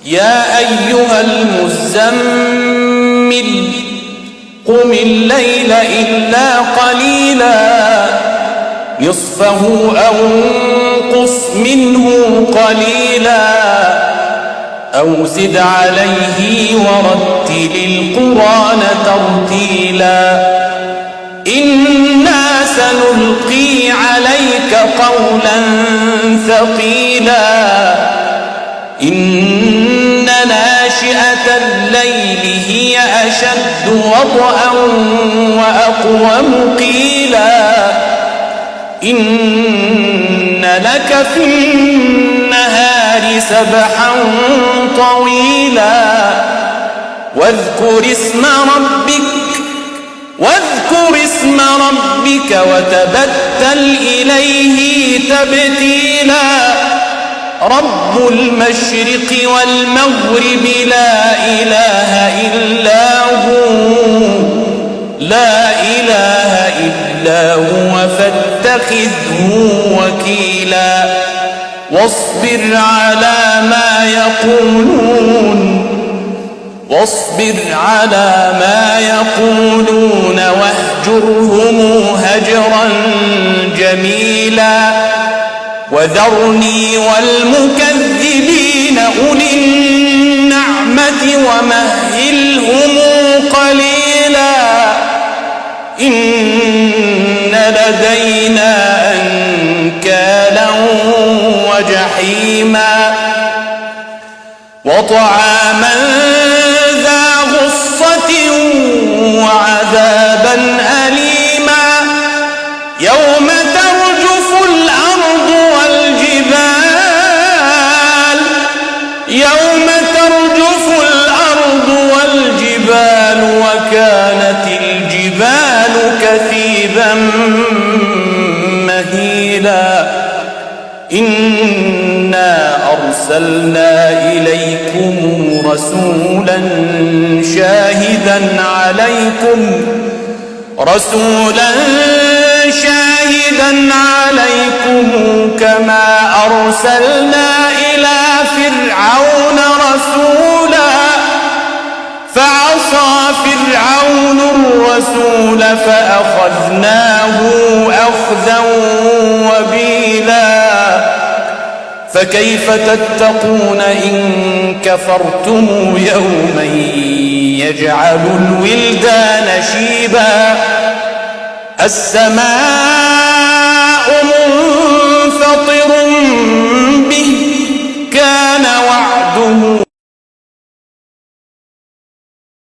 يا أيها المزمل قم الليل إلا قليلا نصفه أو انقص منه قليلا أو زد عليه ورتل القرآن ترتيلا إنا سنلقي عليك قولا ثقيلا إن ناشئة الليل هي أشد وطئا وأقوم قيلا إن لك في النهار سبحا طويلا واذكر اسم ربك وتبتل إليه تبتيلا رب المشرق والمغرب لا إله إلا هو فاتخذه وكيلا واصبر على ما يقولون واهجرهم هجرا جميلا وذرني والمكذبين أولي النعمة ومهلهم قليلا إن لدينا أنكالا وجحيما وطعاما ذا غصة وعذابا أليما يوم ترجف الأرض والجبال وكانت الجبال كثيبا مهيلا إنا أرسلنا إليكم رسولا شاهدا عليكم كما أرسلنا إلى فرعون رسولا فعصى فرعون الرسول فأخذناه أخذا وبيلا فكيف تتقون إن كفرتم يوما يجعل الولدان شيبا السماء منفطر به كان وعده